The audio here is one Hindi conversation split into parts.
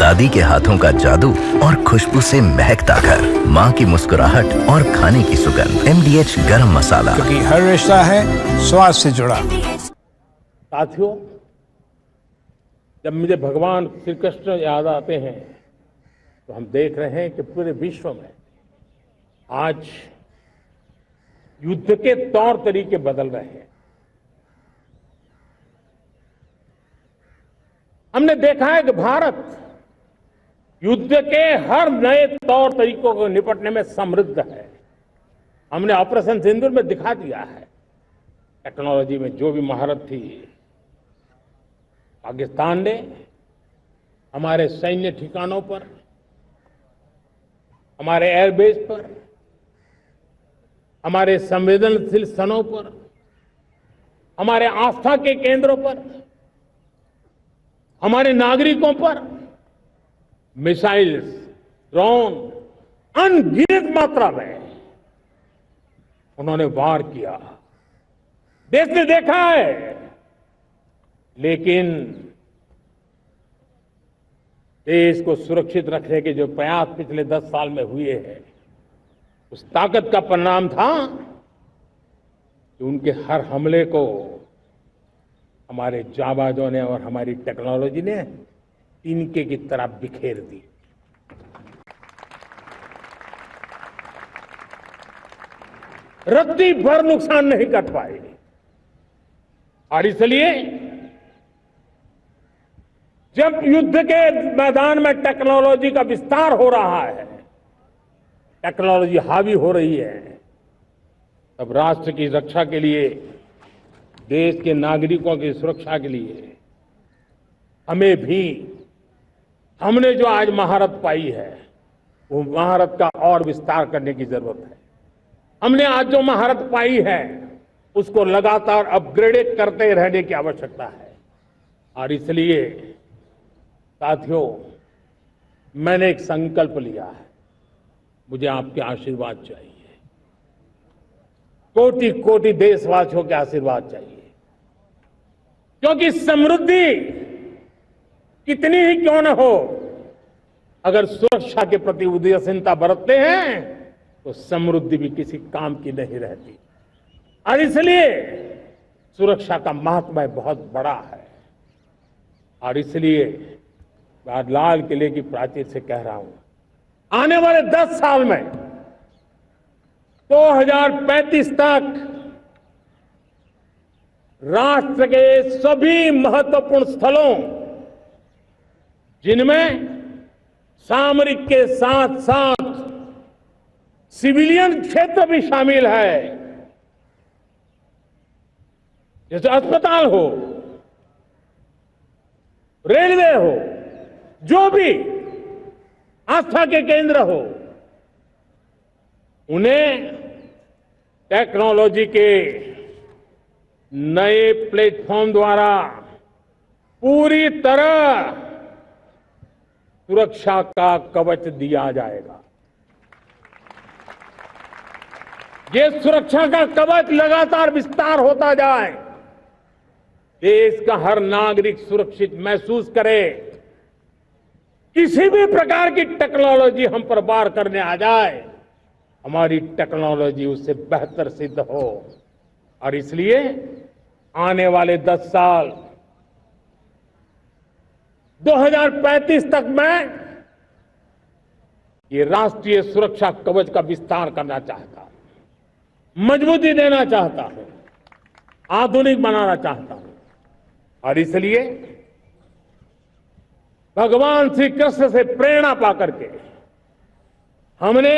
दादी के हाथों का जादू और खुशबू से महकता घर, माँ की मुस्कुराहट और खाने की सुगंध। MDH गरम मसाला, क्योंकि हर रिश्ता है स्वाद से जुड़ा। साथियों, जब मुझे भगवान श्री कृष्ण याद आते हैं तो हम देख रहे हैं कि पूरे विश्व में आज युद्ध के तौर तरीके बदल रहे हैं। हमने देखा है कि भारत युद्ध के हर नए तौर तरीकों को निपटने में समृद्ध है। हमने ऑपरेशन सिंदूर में दिखा दिया है टेक्नोलॉजी में जो भी महारत थी। पाकिस्तान ने हमारे सैन्य ठिकानों पर, हमारे एयरबेस पर, हमारे संवेदनशील स्थानों पर, हमारे आस्था के केंद्रों पर, हमारे नागरिकों पर मिसाइल्स, ड्रोन अनगिनत मात्रा में उन्होंने वार किया। देश ने देखा है, लेकिन देश को सुरक्षित रखने के जो प्रयास पिछले 10 साल में हुए हैं, उस ताकत का परिणाम था कि उनके हर हमले को हमारे जाबाजों ने और हमारी टेक्नोलॉजी ने तिनके की तरह बिखेर दी। रत्ती भर नुकसान नहीं कर पाए और इसलिए जब युद्ध के मैदान में टेक्नोलॉजी का विस्तार हो रहा है, टेक्नोलॉजी हावी हो रही है, तब राष्ट्र की रक्षा के लिए, देश के नागरिकों की सुरक्षा के लिए हमें भी, हमने जो आज महारत पाई है वो महारत का और विस्तार करने की जरूरत है। हमने आज जो महारत पाई है उसको लगातार अपग्रेड करते रहने की आवश्यकता है। और इसलिए साथियों, मैंने एक संकल्प लिया है, मुझे आपके आशीर्वाद चाहिए, कोटि कोटि देशवासियों के आशीर्वाद चाहिए, क्योंकि समृद्धि कितनी ही क्यों न हो, अगर सुरक्षा के प्रति उदासीनता बरतते हैं तो समृद्धि भी किसी काम की नहीं रहती। और इसलिए सुरक्षा का महत्व बहुत बड़ा है। और इसलिए मैं आज लाल किले की प्राचीर से कह रहा हूं, आने वाले 10 साल में 2035 तक राष्ट्र के सभी महत्वपूर्ण स्थलों, जिनमें सामरिक के साथ साथ सिविलियन क्षेत्र भी शामिल है, जैसे अस्पताल हो, रेलवे हो, जो भी आस्था के केंद्र हो, उन्हें टेक्नोलॉजी के नए प्लेटफॉर्म द्वारा पूरी तरह सुरक्षा का कवच दिया जाएगा। ये सुरक्षा का कवच लगातार विस्तार होता जाए, देश का हर नागरिक सुरक्षित महसूस करे, किसी भी प्रकार की टेक्नोलॉजी हम पर वार करने आ जाए, हमारी टेक्नोलॉजी उससे बेहतर सिद्ध हो। और इसलिए आने वाले 10 साल 2035 तक मैं ये राष्ट्रीय सुरक्षा कवच का विस्तार करना चाहता हूं, मजबूती देना चाहता हूं, आधुनिक बनाना चाहता हूं। और इसलिए भगवान श्री कृष्ण से प्रेरणा पाकर के हमने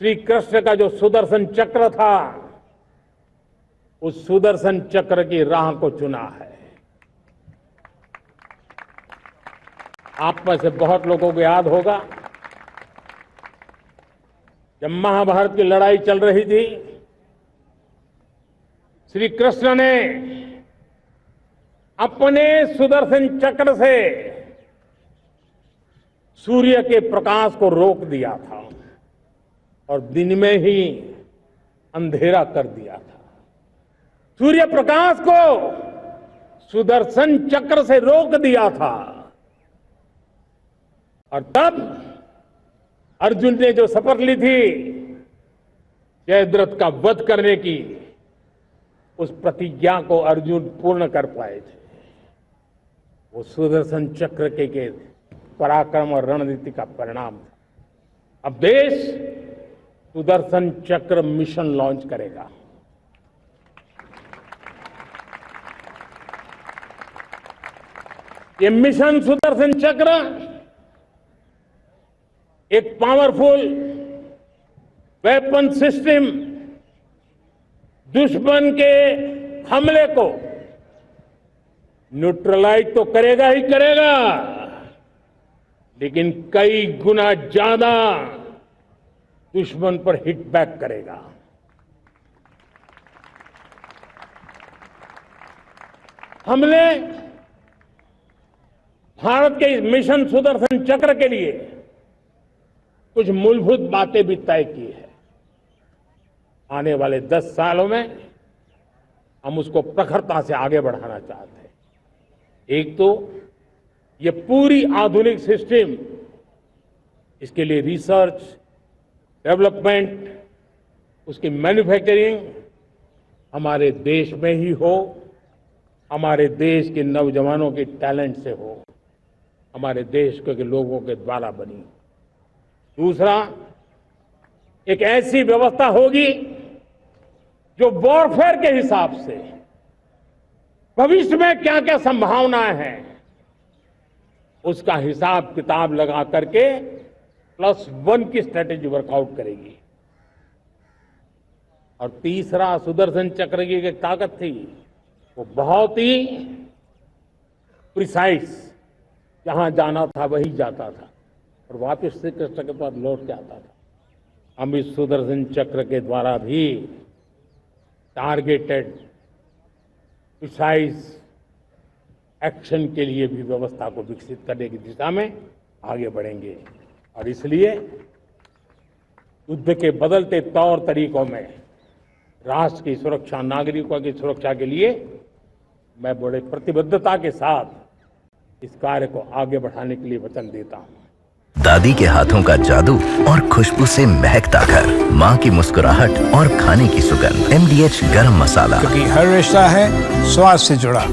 श्री कृष्ण का जो सुदर्शन चक्र था, उस सुदर्शन चक्र की राह को चुना है। आप में से बहुत लोगों को याद होगा, जब महाभारत की लड़ाई चल रही थी, श्री कृष्ण ने अपने सुदर्शन चक्र से सूर्य के प्रकाश को रोक दिया था और दिन में ही अंधेरा कर दिया था। सूर्य प्रकाश को सुदर्शन चक्र से रोक दिया था। और तब अर्जुन ने जो शपथ ली थी जयद्रथ का वध करने की, उस प्रतिज्ञा को अर्जुन पूर्ण कर पाए थे। वो सुदर्शन चक्र के पराक्रम और रणनीति का परिणाम था। अब देश सुदर्शन चक्र मिशन लॉन्च करेगा। ये मिशन सुदर्शन चक्र एक पावरफुल वेपन सिस्टम दुश्मन के हमले को न्यूट्रलाइज तो करेगा ही करेगा, लेकिन कई गुना ज्यादा दुश्मन पर हिट बैक करेगा। हमने भारत के इस मिशन सुदर्शन चक्र के लिए कुछ मूलभूत बातें भी तय की है। आने वाले 10 सालों में हम उसको प्रखरता से आगे बढ़ाना चाहते हैं। एक तो ये पूरी आधुनिक सिस्टम, इसके लिए रिसर्च, डेवलपमेंट, उसकी मैन्युफैक्चरिंग हमारे देश में ही हो, हमारे देश के नौजवानों के टैलेंट से हो, हमारे देश के लोगों के द्वारा बनी। दूसरा, एक ऐसी व्यवस्था होगी जो वॉरफेयर के हिसाब से भविष्य में क्या क्या संभावनाएं हैं उसका हिसाब किताब लगा करके +1 की स्ट्रेटेजी वर्कआउट करेगी। और तीसरा, सुदर्शन चक्र की एक ताकत थी, वो बहुत ही प्रिसाइज, जहां जाना था वही जाता था और वापस श्री कृष्ण के पास लौट के आता था। हम इस सुदर्शन चक्र के द्वारा भी टारगेटेड प्रिसाइज एक्शन के लिए भी व्यवस्था को विकसित करने की दिशा में आगे बढ़ेंगे। और इसलिए युद्ध के बदलते तौर तरीकों में राष्ट्र की सुरक्षा, नागरिकों की सुरक्षा के लिए मैं बड़े प्रतिबद्धता के साथ इस कार्य को आगे बढ़ाने के लिए वचन देता हूं। दादी के हाथों का जादू और खुशबू से महकता घर, माँ की मुस्कुराहट और खाने की सुगंध। MDH गरम मसाला, क्योंकि हर रिश्ता है स्वाद से जुड़ा।